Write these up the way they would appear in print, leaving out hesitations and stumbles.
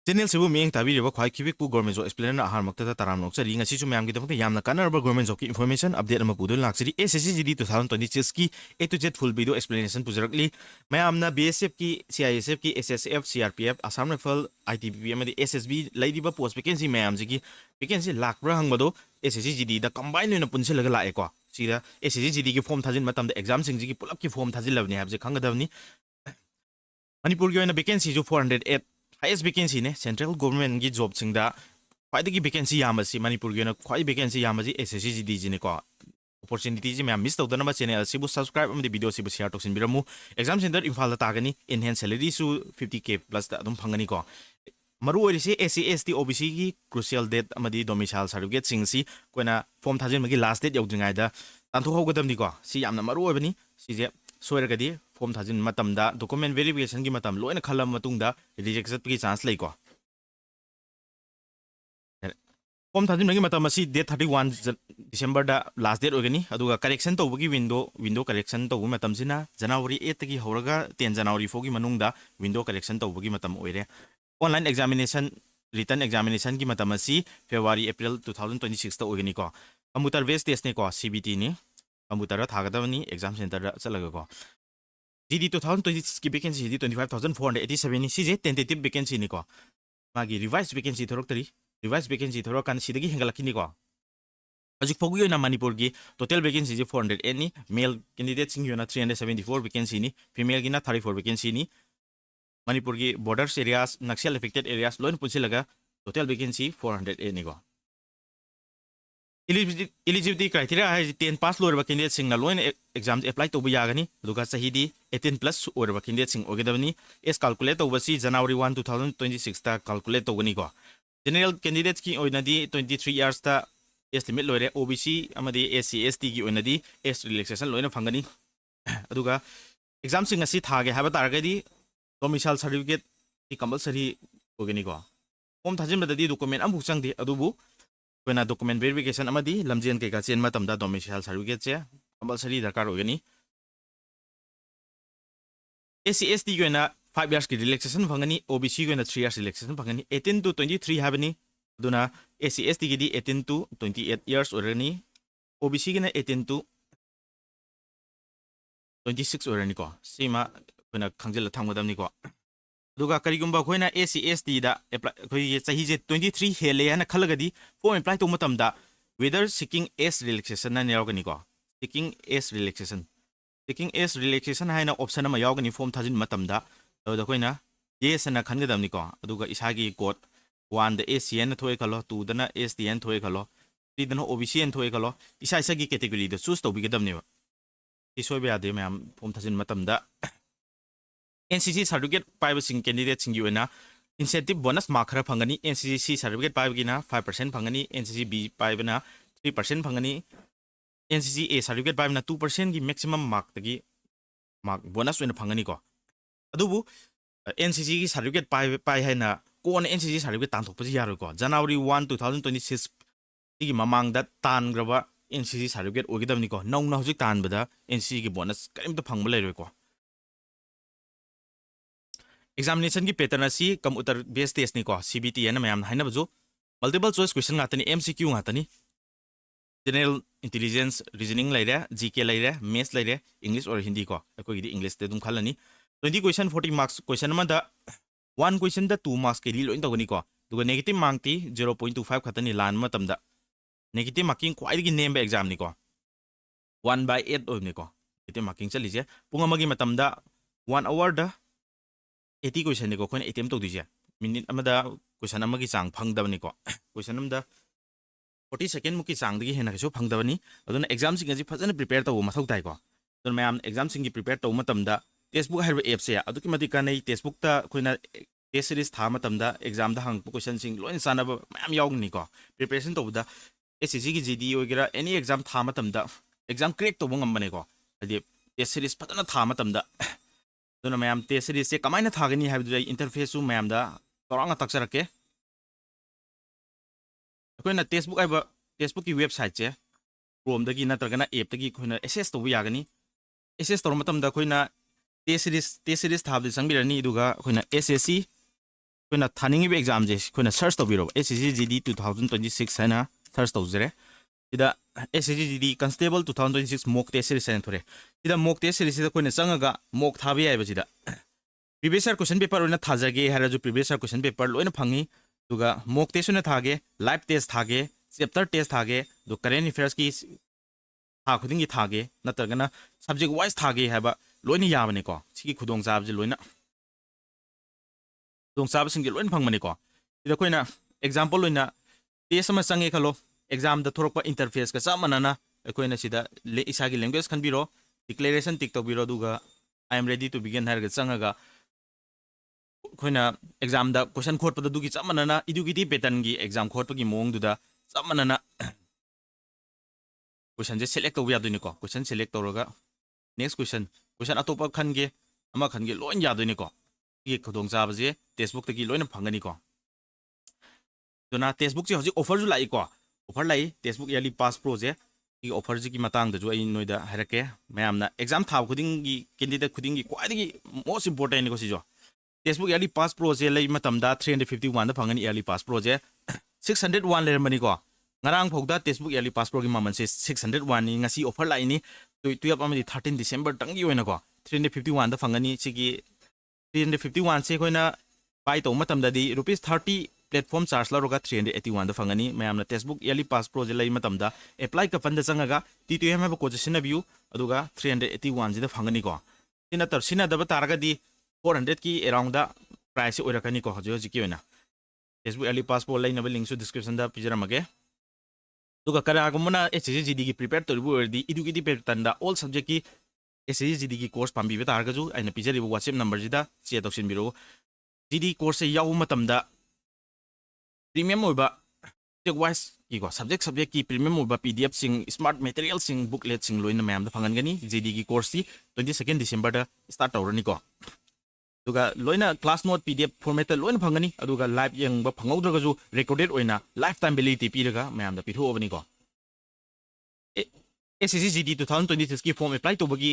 Channel sebu miyeng tabi riba khwai khibik pu government job explainer ahar makta taram nok chari ngasi chu mayam gidam yamna kanarba government job ki information update ama pudul laksiri SSC GD 2026 ki A to Z full video explanation pujarakli mayamna BSF ki CISF ki SSF CRPF Assam Rifle ITBP amadi SSB laidiba post vacancy mayam jigi vacancy lakbra hangbado SSC GD da combine oina punsilaga lae ko sida SSC GD ki form thajin matam da exam sing jigi pulap ki form thajin labni habje khangadawni Manipur ki oina vacancy ju 408 highest vacancy ne central government की job सिंगदा फाइदे की vacancy यामसी Manipur की ना फाइदे vacancy यामसी SSC GD जी ने को opportunity जी मैं miss तो उधर ना चैनल से वो subscribe अमदी video से वो share तो सिंबिरमु exam center Imphal तागनी enhanced salary सु 50k plus ता तुम फंगनी को मरु ओरी से SC ST OBC की crucial date अमदी domicile certificate सिंगसी कोई ना form थाजिन मगी last date याउजिंग आयदा तांतु हो गदम दी को सी यामना मरु ओबनी सी जे सोयरगदी form thajin matamda document verification ki matam loina khalam matungda reject ki chance lai ko form thajin magi matam asi date 31 December da last date ogani aduga correction to bugi window correction to matam sina January 8 ki horaga 10 January 4 ki manungda window correction to bugi matam oire online examination written examination ki matam asi February April 2026 ta ogani ko computer based test ne ko CBT ni computer thagadawni exam center da chalaga ko GD 2026 की vacancy GD 25,487 ni CJ tentative vacancy ni ko magi revised vacancy thorok revised vacancy thorok kan sidagi hengalaki ni ko ajik fogu na Manipur ki total vacancy je 408 ni male candidate sing yona 374 vacancy ni female ki na 34 vacancy ni Manipur ki borders areas Naxal affected areas loin punsi laga total vacancy 408 ni ko Eligibility criteria है 10 pass lower candidate सिंग lion exams apply तो बुयागनी दुका सही दी 18 plus और candidate सिंग ओगेदवनी S calculate तो बसी January 1 2026 ता calculate तो गनी को general candidates की ओइनदी 23 years ता एस limit लोरे OBC अमदी SC ST की ओइनदी एस relaxation लोइन फंगनी दुका exam सिंग असी थागे है बता रगे दी domicile certificate की compulsory ओगनी को form थाजिन बददी document अमु संग दी अदुबु कोना document verification amadi lamjen ke ka chen matamda domicile certificate che compulsory darkar ogani SC ST koina 5 years ki relaxation phangani OBC koina 3 years relaxation phangani 18 to 23 habani duna SC ST ki di 18 to 28 years orani OBC ki na 18 to 26 orani ko sima koina khangjel thamgadam ni ko दुगा करिगुम्बा खोइना SC ST दा खोइ चाहि जे 23 हेले हना खलगदी form apply तो मतमदा weather seeking S relaxation ना यावगनी को seeking S relaxation हाइना option अमा यावगनी फॉर्म थाजिन मतमदा द खोइना येस ना खनगदमनी को दुगा इसागी कोड 1 द ACN थोय खलो 2 दना STN थोय खलो 3 दना OBCN थोय खलो इसा इसागी कैटेगरी द चूज तो बिगदमनी इसोय यादे मैम फॉर्म थाजिन मतमदा NCC certificate पाइब सिंग candidate सिंग युना incentive bonus mark खरा फंगनी NCC certificate पाइब गिना 5% फंगनी NCC B पाइब ना 3% फंगनी NCC A certificate पाइब ना 2% की maximum mark तकी mark bonus वेना फंगनी को अदुबु NCC की certificate पाइ है ना कोन NCC certificate तान थोपसी यारो को January 1 2026 की ममांग दा तान ग्रबा NCC certificate ओगिदमनी को नौ ना हुजिक तान बदा NCC की bonus करीम तो फंग बले को examination की pattern asi computer based test ni ko CBT na mayam haina baju multiple choice question ngatani MCQ ngatani general intelligence reasoning laire GK laire maths laire English or Hindi ko ko gi English te dum khalani 20 question 40 marks question ma da 1 question da 2 marks ke ri loin tawani ko duga negative mark ti 0.25 khatani lan matam da negative marking kwai gi name ba exam ni ko 1/8 oim ni ko negative marking chali je punga magi matam da 1 hour da 80 question ko khon attempt to dije minute amada question amagi chang phangdabani ko question amda 40 second muki chang digi hena so phangdabani aduna exam sing aji phajana prepare to mathau tai ko don mayam exam sing gi prepare to matamda textbook haiba app se adu ki madi kanai textbook ta khoina test series tha matamda exam da hang question sing loin sanaba mayam yawni ko preparation to da SSC gi GD ogira any exam tha matamda exam crack to ngam bane ko adi test series phajana tha matamda दोनों ma'am test series से कमायना थागनी है interface ma'am तौर तक्सरके अखोना Testbook की website से Chrome नत्रगना app assess तब यागनी assess तौर अखोना test series थाबद चंगीरनी SSC ꯑꯩꯈꯣꯏꯅ ꯊꯥꯅꯤꯡꯉꯤꯕ ꯑꯦꯛꯖꯥꯝꯁꯦ ꯑꯩꯈꯣꯏꯅ ꯁꯔꯆ ꯇꯧꯕꯤꯔꯣꯕ SSC GD 2026 ꯍꯥꯏꯅ ꯁꯔꯆ ꯇꯧꯖꯔꯦ ꯁꯤꯗ SSC GD Constable 2026 mock test series ꯍꯥꯏꯅ ꯊꯣꯔꯛꯑꯦ ꯁꯤꯗ mock test series ꯁꯤꯗ ꯑꯩꯈꯣꯏꯅ ꯆꯪꯉꯒ mock ꯊꯥꯕ ꯌꯥꯏꯕ ꯁꯤꯗ previous year question paper ꯑꯣꯏꯅ ꯊꯥꯖꯒꯦ ꯍꯥꯏꯔꯁꯨ previous year question paper ꯂꯣꯏꯅ ꯐꯪꯉꯤ ꯑꯗꯨꯒ mock test ꯑꯣꯏꯅ ꯊꯥꯒꯦ live test ꯊꯥꯒꯦ chapter test ꯊꯥꯒꯦ ꯑꯗꯨꯒ current affairs ꯀꯤ ꯊꯥ ꯈꯨꯗꯤꯡꯒꯤ ꯊꯥꯒꯦ ꯅꯠꯇ꯭ꯔꯒꯅ subject wise ꯊꯥꯒꯦ ꯍꯥꯏꯕ ꯂꯣꯏꯅ ꯌꯥꯕꯅꯤꯀꯣ ꯁꯤꯒꯤ ꯈꯨꯗꯣꯡꯆꯥꯕꯁꯦ ꯂꯣꯏꯅ ꯈꯨꯗꯣꯡꯆꯥꯕꯁꯤꯡꯁꯦ ꯂꯣꯏꯅ ꯐꯪꯕꯅꯤꯀꯣ ꯁꯤꯗ ꯑꯩꯈꯣꯏꯅ ꯑꯦꯛꯖꯥꯝꯄꯜ ꯑꯣꯏꯅ ꯇꯦꯁ ꯑꯃ ꯆꯪꯉꯦ ꯈꯜꯂꯣ ꯑꯦꯛꯖꯥꯝꯗ ꯊꯣꯔꯛꯄ ꯏꯟꯇꯔꯐꯦꯁꯀ ꯆꯞ ꯃꯥꯟꯅꯅ ꯑꯩꯈꯣꯏꯅ ꯁꯤꯗ ꯏꯁꯥꯒꯤ ꯂꯦꯡꯒ꯭ꯋꯦꯖ ꯈꯟꯕꯤꯔꯣ ꯗꯤꯀ꯭ꯂꯦꯔꯦꯁꯟ ꯇꯤꯛ ꯇꯧꯕꯤꯔꯣ ꯑꯗꯨꯒ ꯑꯥꯏ ꯑꯦꯝ ꯔꯦꯗꯤ ꯇꯨ ꯕꯤꯒꯤꯟ ꯍꯥꯏꯔꯒ ꯆꯪꯉꯒ ꯑꯩꯈꯣꯏꯅ ꯑꯦꯛꯖꯥꯝꯗ ꯀꯣꯏꯁꯟ ꯈꯣꯠꯄꯗ ꯑꯗꯨꯒꯤ ꯆꯞ ꯃꯥꯟꯅꯅ ꯏꯗꯨꯀꯦꯇꯤꯚ ꯄꯦꯇꯔꯟꯒꯤ ꯑꯦꯛꯖꯥꯝ ꯈꯣꯠꯄꯒꯤ ꯃꯑꯣꯡꯗꯨꯗ ꯆꯞ ꯃꯥꯟꯅꯅ ꯀꯣꯏꯁꯟꯁꯦ ꯁꯦꯂꯦꯛ ꯇꯧꯕ ꯌꯥꯗꯣꯏꯅꯤꯀꯣ ꯀꯣꯏꯁꯟ ꯁꯦꯂꯦꯛ ꯇꯧꯔꯒ ꯅꯦꯛꯁ ꯀꯣꯏꯁꯟ ꯑꯇꯣꯞꯄ ꯈꯟꯒꯦ ꯑꯃ ꯈꯟꯒꯦ ꯂꯣꯏꯅ ꯌꯥꯗꯣꯏꯅꯤꯀꯣ ꯁꯤꯒꯤ ꯈꯨꯗꯣꯡꯆꯥꯕꯁꯦ ꯇꯦꯛꯁꯕꯨꯛꯇꯒꯤ ꯂꯣꯏꯅ ꯐꯪꯒꯅꯤꯀꯣ ꯑꯗꯨꯅ ꯇꯦꯛꯁꯕꯨꯛꯁꯦ ꯍꯧꯖꯤꯛ ꯑꯣꯐꯔꯁꯨ ꯂꯥꯛꯏꯀꯣ ꯑꯣꯐꯔ ꯂꯥꯛꯏ ꯇꯦꯛꯁꯕꯨꯛ ꯏꯌꯔꯂꯤ ꯄꯥꯁ ꯄ꯭ꯔꯣꯁꯦ ꯁꯤꯒꯤ ꯑꯣꯐꯔꯁꯤꯒꯤ ꯃꯇꯥꯡꯗꯁꯨ ꯑꯩ ꯅꯣꯏꯗ ꯍꯥꯏꯔꯛꯀꯦ ꯃꯌꯥꯝꯅ ꯑꯦꯛꯖꯥꯝ ꯊꯥꯕ ꯈꯨꯗꯤꯡꯒꯤ ꯀꯦꯟꯗꯤꯗꯦꯠ ꯈꯨꯗꯤꯡꯒꯤ ꯈ꯭ꯋꯥꯏꯗꯒꯤ ꯃꯣꯁ ꯏꯝꯄꯣꯔꯇꯦꯟꯅꯤꯀꯣ ꯁꯤꯁꯨ ꯇꯦꯛꯁꯕꯨꯛ ꯏꯌꯔꯂꯤ ꯄꯥꯁ ꯄ꯭ꯔꯣꯁꯦ ꯂꯩ ꯃꯇꯝꯗ 351ꯗ ꯐꯪꯒꯅꯤ ꯏꯌꯔꯂꯤ ꯄꯥꯁ ꯄ꯭ꯔꯣꯁꯦ 601 ꯂꯩꯔꯝꯕꯅꯤꯀꯣ ꯉꯔꯥꯡ ꯐꯥꯎꯗ ꯇꯦꯛꯁꯕꯨꯛ ꯏꯌꯔꯂꯤ ꯄꯥꯁ ꯄ꯭ꯔꯣꯒꯤ ꯃꯃꯜꯁꯦ 601ꯅꯤ ꯉꯁꯤ ꯑꯣꯐꯔ ꯂꯥꯛꯏꯅꯤ 12 ꯑꯃꯗꯤ 13 ꯗꯤꯁꯦꯝꯕꯔ ꯇꯪꯒꯤ ꯑꯣꯏꯅꯀꯣ 351ꯗ ꯐꯪꯒꯅꯤ ꯁꯤꯒꯤ 351ꯁꯦ ꯑꯩꯈꯣꯏꯅ ꯕꯥꯏ ꯇꯧꯕ ꯃꯇꯝꯗꯗꯤ ꯔꯨꯄꯤꯁ 30 ꯄ꯭ꯂꯦꯠꯐꯣꯝ ꯆꯥꯔꯖ ꯂꯧꯔꯒ 381ꯗ ꯐꯪꯒꯅꯤ ꯃꯌꯥꯝꯅ ꯇꯦꯛꯁꯕꯨꯛ ꯏꯌꯔꯂꯤ ꯄꯥꯁ ꯄ꯭ꯔꯣꯁꯦ ꯂꯩ ꯃꯇꯝꯗ ꯑꯦꯄ꯭ꯂꯥꯏ ꯀꯄꯟꯗ ꯆꯪꯉꯒ T2M ꯍꯥꯏꯕ ꯀꯣꯗꯁꯦ ꯁꯤꯟꯅꯕꯤꯌꯨ ꯑꯗꯨꯒ 381ꯁꯤꯗ ꯐꯪꯒꯅꯤꯀꯣ ꯁꯤꯟꯅꯗꯕ ꯇꯥꯔꯒꯗꯤ 400ꯀꯤ ꯑꯦꯔꯥꯎꯟꯗ ꯄ꯭ꯔꯥꯏꯁꯁꯦ ꯑꯣꯏꯔꯛꯀꯅꯤꯀꯣ ꯍꯧꯖꯤꯛꯀꯤ ꯑꯣꯏꯅ ꯇꯦꯛꯁꯕꯨꯛ ꯏꯌꯔꯂꯤ ꯄꯥꯁ ꯄ꯭ꯔꯣ ꯂꯩꯅꯕ ꯂꯤꯡꯛꯁꯨ ꯗꯤꯁꯀ꯭ꯔꯤꯞꯁꯟꯗ ꯄꯤꯖꯔꯝꯃꯒꯦ ꯑꯗꯨꯒ ꯀꯅꯥꯒꯨꯝꯕꯅ SSC GDꯒꯤ ꯄ꯭ꯔꯤꯄꯦꯌꯔ ꯇꯧꯔꯤꯕ ꯑꯣꯏꯔꯗꯤ ꯏꯗꯨꯀꯦꯇꯤꯚ ꯄꯦꯇꯔꯟꯗ ꯑꯣꯜ ꯁꯕꯖꯦꯛꯀꯤ SSC GDꯒꯤ ꯀꯣꯔꯁ ꯄꯥꯝꯕꯤꯕ ꯇꯥꯔꯒꯁꯨ ꯑꯩꯅ ꯄꯤꯖꯔꯤꯕ WhatsApp ꯅꯝꯕꯔꯁꯤꯗ ꯆꯦꯠ ꯇꯧꯁꯤꯟꯕꯤꯔꯛꯎ GD ꯀꯣꯔꯁꯁꯦ ꯌꯥꯎꯕ ꯃꯇꯝꯗ ꯄ꯭रीमियम ꯑꯣꯏꯕ ꯁꯕꯖꯦꯛ ꯋꯥꯏꯁꯀꯤꯀꯣ ꯁꯕꯖꯦꯛꯀꯤ ꯄ꯭रीमियम ꯑꯣꯏꯕ PDFꯁꯤꯡ ꯁ꯭ꯃꯥꯔꯠ ꯃꯦꯇꯔꯤꯌꯦꯜꯁꯤꯡ ꯕꯨꯛꯂꯦꯠꯁꯤꯡ ꯂꯣꯏꯅ ꯃꯌꯥꯝꯗ ꯐꯪꯍꯟꯒꯅꯤ GDꯒꯤ ꯀꯣꯔꯁꯁꯤ 22 ꯗꯤꯁꯦꯝꯕꯔꯗ ꯁ꯭ꯇꯥꯔꯠ ꯇꯧꯔꯅꯤꯀꯣ ꯑꯗꯨꯒ ꯂꯣꯏꯅ ꯀ꯭ꯂꯥꯁ ꯅꯣꯠ PDF ꯐꯣꯔꯃꯦꯠꯇ ꯂꯣꯏꯅ ꯐꯪꯒꯅꯤ ꯑꯗꯨꯒ ꯂꯥꯏꯚ ꯌꯦꯡꯕ ꯐꯪꯍꯧꯗ꯭ꯔꯒꯁꯨ ꯔꯦꯀꯣꯔꯗꯦड ꯑꯣꯏꯅ ꯂꯥꯏꯐ ꯇꯥꯏꯝ ꯚꯦꯂꯤꯗꯤꯇꯤ ꯄꯤꯔꯒ ꯃꯌꯥꯝꯗ ꯄꯤꯊꯣꯛꯑꯕꯅꯤꯀꯣ SSC GD 2026ꯀꯤ ꯐꯣꯔꯝ ꯑꯦꯄ꯭ꯂꯥꯏ ꯇꯧꯕꯒꯤ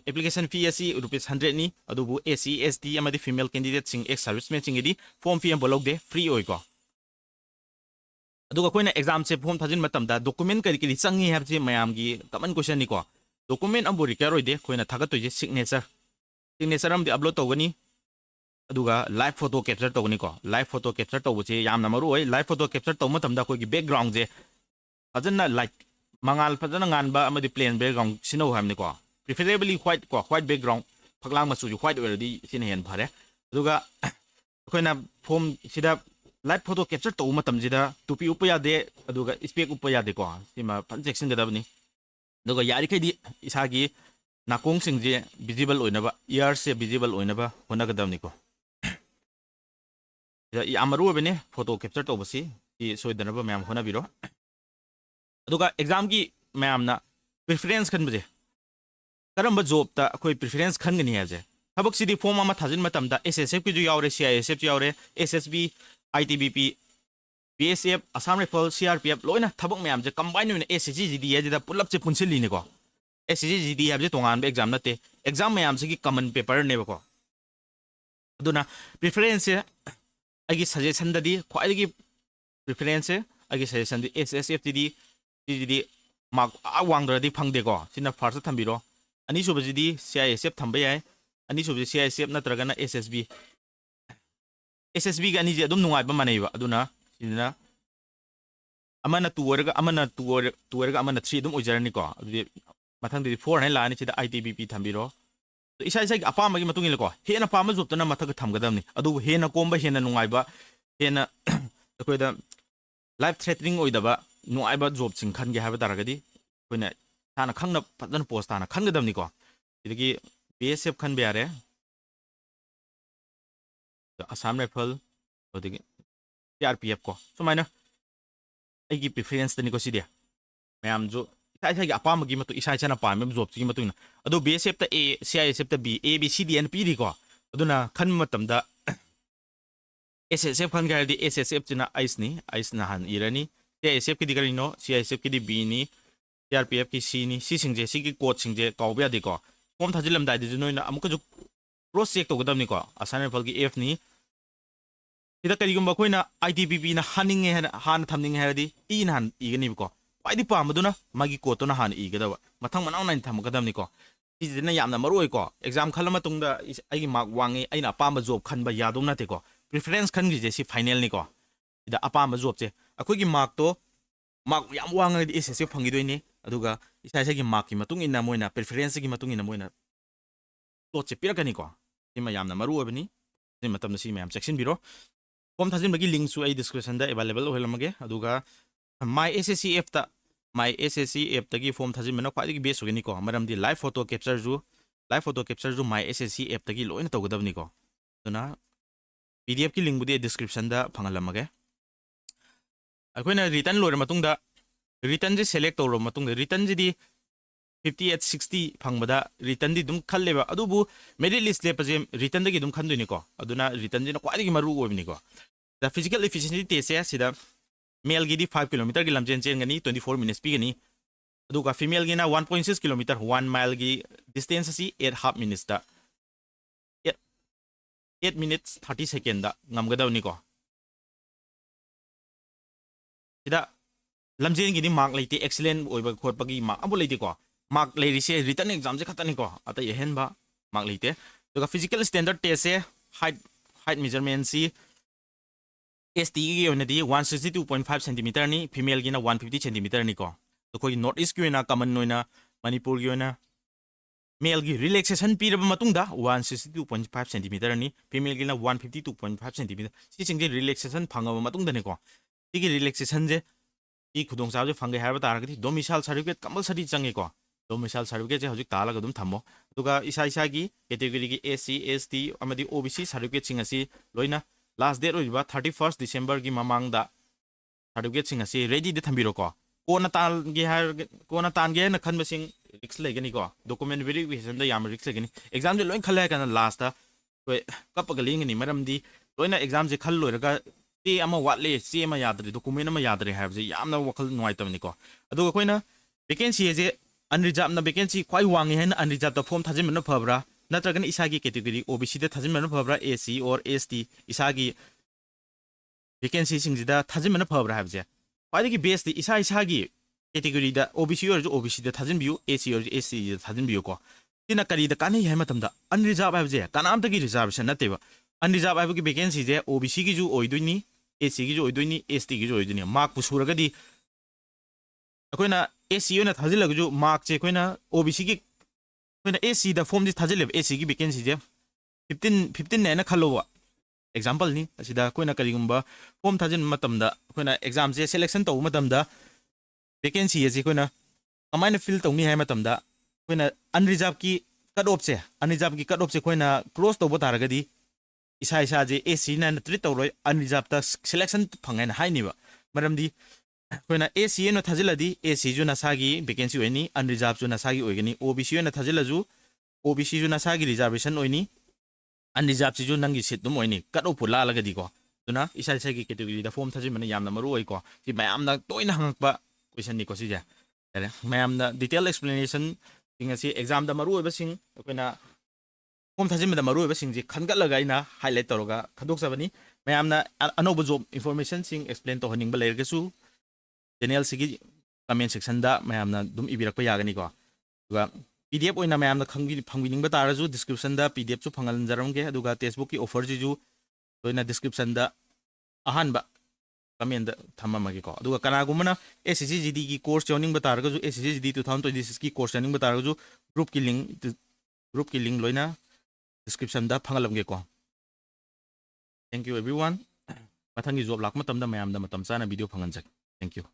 ꯑꯦꯄ꯭ꯂꯤꯀꯦꯁꯟ ꯐꯤ ꯑꯁꯤ ꯔꯨꯄꯤꯁ 100ꯅꯤ ꯑꯗꯨꯕꯨ SC ST ꯑꯃꯗꯤ ꯐꯤꯃꯦꯜ ꯀꯦꯟꯗꯤꯗꯦꯠꯁꯤꯡ ꯑꯦꯛꯁ ꯁꯥꯔꯚꯤꯁꯃꯦꯟꯁꯤꯡꯒꯤꯗꯤ ꯐꯣꯔꯝ ꯐꯤ ꯑꯃꯐꯥꯎ ꯂꯧꯗꯦ ꯐ꯭ꯔꯤ ꯑꯣꯏꯀꯣ ꯑꯗꯨꯒ ꯑꯩꯈꯣꯏꯅ ꯑꯦꯛꯖꯥꯝꯁꯦ ꯐꯣꯔꯝ ꯊꯥꯖꯤꯟꯕ ꯃꯇꯝꯗ ꯗꯣꯀꯨꯃꯦꯟ ꯀꯔꯤ ꯆꯪꯉꯤ ꯍꯥꯏꯕꯁꯤ ꯃꯌꯥꯝꯒꯤ ꯀꯃꯟ ꯀꯣꯏꯁꯟꯅꯤꯀꯣ ꯗꯣꯀꯨꯃꯦꯟ ꯑꯃꯕꯨ ꯔꯤꯀ꯭ꯋꯥꯌꯔ ꯑꯣꯏꯗꯦ ꯑꯩꯈꯣꯏꯅ ꯊꯥꯒꯠꯇꯣꯏꯁꯦ ꯁꯤꯒꯅꯦꯆꯔ ꯑꯃꯗꯤ ꯑꯞꯂꯣꯗ ꯇꯧꯒꯅꯤ ꯑꯗꯨꯒ ꯂꯥꯏꯚ ꯐꯣꯇꯣ ꯀꯦꯞꯆꯔ ꯇꯧꯒꯅꯤꯀꯣ ꯂꯥꯏꯚ ꯐꯣꯇꯣ ꯀꯦꯞꯆꯔ ꯇꯧꯕꯁꯦ ꯌꯥꯝꯅ ꯃꯔꯨꯑꯣꯏ ꯂꯥꯏꯚ ꯐꯣꯇꯣ ꯀꯦꯞꯆꯔ ꯇꯧꯕ ꯃꯇꯝꯗ ꯑꯩꯈꯣꯏꯒꯤ ꯕꯦꯛꯒ꯭ꯔꯥꯎꯟꯁꯦ ꯐꯖꯅ ꯂꯥꯏꯠ ꯃꯉꯥꯜ ꯐꯖꯅ ꯉꯥꯟꯕ ꯑꯃꯗꯤ ꯄ꯭ꯂꯦꯟ ꯕꯦꯛꯒ꯭ꯔꯥꯎꯟ ꯁꯤꯖꯤꯟꯅꯧ ꯍꯥꯏꯕꯅꯤꯀꯣ ꯄ꯭ꯔꯤꯐꯦꯔꯦꯕꯂꯤ ꯍ꯭ꯋꯥꯏꯠ ꯕꯦꯛꯒ꯭ꯔꯥꯎꯟ ꯐꯛꯂꯥꯡ ꯃꯆꯨꯁꯤ ꯍ꯭ꯋꯥꯏꯠ ꯑꯣꯏꯔꯗꯤ ꯁꯤꯅ ꯍꯦꯟꯅ ꯐꯔꯦ ꯑꯗꯨꯒ ꯑꯩꯈꯣꯏꯅ ꯐꯣꯝ ꯁꯤꯗ ꯂꯥꯏꯚ ꯐꯣꯇꯣ ꯀꯦꯞꯆꯔ ꯇꯧꯕ ꯃꯇꯝꯁꯤꯗ ꯇꯨꯄꯤ ꯎꯞꯄ ꯌꯥꯗꯦ ꯑꯗꯨꯒ ꯁ꯭ꯄꯦꯛ ꯎꯞꯄ ꯌꯥꯗꯦꯀꯣ ꯁꯤꯃ ꯐꯖꯅ ꯆꯦꯛꯁꯤꯟꯒꯗꯕꯅꯤ ꯑꯗꯨꯒ ꯌꯥꯔꯤꯈꯩꯗꯤ ꯏꯁꯥꯒꯤ ꯅꯥꯀꯣꯡꯁꯤꯡꯁꯦ ꯚꯤꯖꯤꯕꯜ ꯑꯣꯏꯅꯕ ꯏꯌꯔꯁꯦ ꯚꯤꯖꯤꯕꯜ ꯑꯣꯏꯅꯕ ꯍꯣꯠꯅꯒꯗꯕꯅꯤꯀꯣ ꯌꯥꯝ ꯃꯔꯨꯑꯣꯏꯕꯅꯦ ꯐꯣꯇꯣ ꯀꯦꯞꯆꯔ ꯇꯧꯕꯁꯤ ꯁꯤ ꯁꯣꯏꯗꯅꯕ ꯃꯌꯥꯝ ꯍꯣꯠꯅꯕꯤꯔꯣ ꯑꯗꯨꯒ ꯑꯦꯛꯖꯥꯝꯒꯤ ꯃꯌꯥꯝꯅ ꯄ꯭ꯔꯤꯐꯔꯦꯟꯁ ꯈꯟꯕꯁꯦ ꯀꯔꯝꯕ ꯖꯣꯕꯇ ꯑꯩꯈꯣꯏ ꯄ꯭ꯔꯤꯐꯔꯦꯟꯁ ꯈꯟꯒꯅꯤ ꯍꯥꯏꯕꯁꯦ ꯊꯕꯛꯁꯤꯗꯤ ꯐꯣꯝ ꯑꯃ ꯊꯥꯖꯤꯟꯕ ꯃꯇꯝꯗ SSFꯀꯤꯁꯨ ꯌꯥꯎꯔꯦ CISFꯁꯨ ꯌꯥꯎꯔꯦ SSB ITBP BSF Assam rifle CRPF ꯂꯣꯏꯅꯊꯕꯛ ꯃꯌꯥꯝꯁꯦ ꯀꯝꯕꯥꯏꯟ ꯑꯣꯏꯅ SSC GD ꯍꯥꯏꯁꯤꯗ ꯄꯨꯜꯂꯞꯁꯦ ꯄꯨꯟꯁꯤꯜꯂꯤꯅꯤꯀꯣ SSC GD ꯍꯥꯏꯕꯁꯦ ꯇꯣꯉꯥꯟꯕ ꯑꯦꯛꯖꯥꯝ ꯅꯠꯇꯦ ꯑꯦꯛꯖꯥꯝ ꯃꯌꯥꯝꯁꯤꯒꯤ ꯀꯃꯟ ꯄꯦꯄꯔꯅꯦꯕꯀꯣ ꯑꯗꯨꯅ ꯄ꯭ꯔꯤꯐꯔꯦꯟꯁꯁꯦ ꯑꯩꯒꯤ ꯁꯖꯦꯁꯟꯗꯗꯤ ꯈ꯭ꯋꯥꯏꯗꯒꯤ ꯄ꯭ꯔꯤꯐꯔꯦꯟꯁꯁꯦ ꯑꯩꯒꯤ ꯁꯖꯦꯁꯟꯗꯤ SSFTD ꯁꯤꯁꯤꯗꯤ ꯃꯥꯔꯛ ꯋꯥꯡꯗ꯭ꯔꯗꯤ ꯐꯪꯗꯦꯀꯣ ꯁꯤꯅ ꯐꯥꯔꯁꯇ ꯊꯝꯕꯤꯔꯣ ꯑꯅꯤꯁꯨꯕꯁꯤꯗꯤ CISF ꯊꯝꯕ ꯌꯥꯏ ꯑꯅꯤꯁꯨꯕꯁꯤ CISF ꯅꯠꯇ꯭ꯔꯒꯅ SSBꯒ ꯑꯅꯤꯁꯦ ꯑꯗꯨꯝ ꯅꯨꯡꯉꯥꯏꯕ ꯃꯥꯟꯅꯩꯕ ꯑꯗꯨꯅ ꯁꯤꯗꯅ ꯑꯃꯅ 2 ꯑꯣꯏꯔꯒ ꯑꯃꯅ 2 ꯑꯣꯏꯔꯒ ꯑꯃꯅ 3 ꯑꯗꯨꯝ ꯑꯣꯏꯖꯔꯅꯤꯀꯣ ꯑꯗꯨꯗꯤ ꯃꯊꯪꯗꯗꯤ 4 ꯍꯥꯏꯅ ꯂꯥꯛꯑꯅꯤ ꯁꯤꯗ ITBP ꯊꯝꯕꯤꯔꯣ ꯏꯁꯥꯒꯤ ꯑꯄꯥꯝꯕꯒꯤ ꯃꯇꯨꯡ ꯏꯟꯅꯀꯣ ꯍꯦꯟꯅ ꯄꯥꯝꯕ ꯖꯣꯕꯇꯅ ꯃꯊꯛꯇ ꯊꯝꯒꯗꯕꯅꯤ ꯑꯗꯨꯕꯨ ꯍꯦꯟꯅ ꯀꯣꯝꯕ ꯍꯦꯟꯅ ꯅꯨꯡꯉꯥꯏꯕ ꯍꯦꯟꯅ ꯑꯩꯈꯣꯏꯗ ꯂꯥꯏꯐ ꯊ꯭ꯔꯦꯇꯅꯤꯡ ꯑꯣꯏꯗꯕ ꯅꯨꯡꯉꯥꯏꯕ ꯖꯣꯕꯁꯤꯡ ꯈꯟꯒꯦ ꯍꯥꯏꯕ ꯇꯥꯔꯒꯗꯤ ꯑꯩꯈꯣꯏꯅ ꯏꯁꯥꯅ ꯈꯪꯅ ꯐꯖꯅ ꯄꯣꯁ ꯇꯥꯅ ꯈꯟꯒꯗꯕꯅꯤꯀꯣ ꯁꯤꯗꯒꯤ BSF ꯈꯟꯕ ꯌꯥꯔꯦ ꯑꯁꯥꯝ ꯔꯥꯏꯐꯜ ꯑꯗꯨꯗꯒꯤ CRPF ꯀꯣ ꯁꯨꯃꯥꯏꯅ ꯑꯩꯒꯤ ꯄ꯭ꯔꯤꯐꯔꯦꯟꯁꯇꯅꯤꯀꯣ ꯁꯤꯗꯤ ꯃꯌꯥꯝꯁꯨ ꯏꯁꯥꯒꯤ ꯑꯄꯥꯝꯕꯒꯤ ꯃꯇꯨꯡ ꯏꯁꯥꯅ ꯄꯥꯝꯃꯤꯕ ꯖꯣꯕꯁꯤꯒꯤ ꯃꯇꯨꯡ ꯏꯟꯅ ꯑꯗꯣ BSFꯇ A CISFꯇ B ABCD ꯍꯥꯏꯅ ꯄꯤꯔꯤꯀꯣ ꯑꯗꯨꯅ ꯈꯟꯕ ꯃꯇꯝꯗ SSF ꯈꯟꯒꯦ ꯍꯥꯏꯔꯗꯤ SSFꯁꯤꯅ ꯑꯩꯁꯅ ꯍꯥꯟꯅ ꯏꯔꯅꯤ CISFꯀꯤꯗꯤ ꯀꯔꯤꯅꯣ CISFꯀꯤꯗꯤ Bꯅꯤ CRPFꯀꯤ Cꯅꯤ ꯁꯤꯁꯤꯡꯁꯦ ꯁꯤꯒꯤ ꯀꯣꯗꯁꯤꯡꯁꯦ ꯀꯥꯎꯕ ꯌꯥꯗꯦꯀꯣ ꯐꯣꯝ ꯊꯥꯖꯤꯜꯂꯝꯗꯥꯏꯗꯁꯨ ꯅꯣꯏꯅ ꯑꯃꯨꯛꯀꯁꯨ ꯀ꯭ꯔꯣꯁ ꯆꯦꯛ ꯇꯧꯒꯗꯕꯅꯤꯀꯣ ꯑꯁꯥꯝ ꯔꯥꯏꯐꯜꯒꯤ Fꯅꯤ sida karigumba koina ITBP na haninge han thamning heradi in han igani ko paidi pamaduna magi ko to na han igadawa mathang manau nain thamgadamni ko isina yamna maroi ko exam khalama tungda ai mark wangi aina apamba job khanba yadom na te ko preference khan gi je si final ni ko ida apamba job che akoi gi mark to mark yam wanga di SSF phangi doini aduga isa isa gi mark ki matung ina moina preference gi matung ina moina lot che pirakani ko sima yamna maru obani ni matam na si mayam section biro form thajin bagi link su ai description da available holamage aduga my SSCF ta my SSCF tagi form thajin mena khwai gi base ogani ko maram di live photo capture ju my SSCF tagi loina togadabni ko duna PDF ki link budi description da phangalamage akoina return lor matung da return je select toro matung da return ji di 58 60 phangbada return di dum khalleba adubu merit list le paje return da gi dum khanduni ko aduna return ji na kwai gi maru obni ko the physical efficiency test ya sida male gi di 5 km gi lamjen chen gani 24 minutes pi gani aduga female gi na 1.6 km 1 mile gi distance si 8 half minutes da 8 minutes 30 second da ngamgadawni ko sida lamjen gi ni mark leite excellent oiba khotpagi mark abu leite ko mark leiri se written exam je khatani ko ata yehen ba mark leite aduga physical standard test se height measurement si ST gi onadi 162.5 cm ni female gi na 150 cm ni ko to koi north east gi na common noina Manipur gi na male gi relaxation period matung da 162.5 cm ni female gi na 152.5 cm si sing relaxation phanga matung da ni ko sigi relaxation je i khudong sa je phangge ha ba tar ga domicile certificate compulsory change ko domicile certificate je hojik tala ga dum thammo duga isa gi category gi SC ST amadi OBC certificate sing asi loina last date oiba 31st December gi mamang da certificate sing asi ready de thambiro ko kona tan ge na khan masing risk le gani ko document verification da yam risk le gani exam je loin khala kana last da koi kapag ling ni maram di loina exam je khal loiraga ti ama watle si ama yadri document ama yadri have je yamna wakal noi tamni ko adu koina vacancy je unreserved na vacancy kwai wangi hen unreserved da form thajin mana phabra natragan isagi category OBC da thajin mana phabra AC or ST isagi vacancy singjida thajin mana phabra have je kwai gi base di isagi category da OBC or OBC da thajin biu AC or AC da thajin biu ko tina kari da kani hai matam da unreserved have je kanam ta gi reservation na teba unreserved have gi vacancy je OBC gi ju oiduini AC gi ju oiduini ST gi ju oiduini mark pu suraga di akoina AC na thajil ju mark che koina OBC gi koina AC da form di thajil AC gi vacancy je 15 ne na khalo example ni asida koina kari gumba form thajin matam da koina exam je selection to matam da vacancy je koina amaina fill to ni hai matam da koina unreserved ki cut off che koina close to bo taraga di isa je AC na treat to roi unreserved ta selection phangai na hai ni ba maram di koina AC no thajiladi AC ju na sagi vacancy oini unreserved ju na sagi oigani OBC na thajilaju OBC ju na sagi reservation oini unreserved ju nangi seat dum oini cut off la laga di ko tuna isa gi category da form thajin mana yamna maru oi ko si mayam na toina hangpa question ni ko si ja mayam na detail explanation singa si exam da maru oi ba sing koina form thajin da maru oi ba sing ji khangat laga ina highlight toroga khadok sabani mayam na anoba job information sing explain to haning ba lerga su channel sigi comment section da mayamna dum ibirak pa yagani ko duga PDF oina mayamna phangbining ba taraju description da PDF chu phangal jaramge aduga textbook ki offer ji ju toina description da ahan ba comment da thamamage ko aduga kana gumana SSC GD ki course joining ba taraju SSC GD 2026 ki course joining ba taraju group ki link loina description da phangalamge ko thank you everyone mathangi job lak matam da mayam da matam chana video phangan jak thank you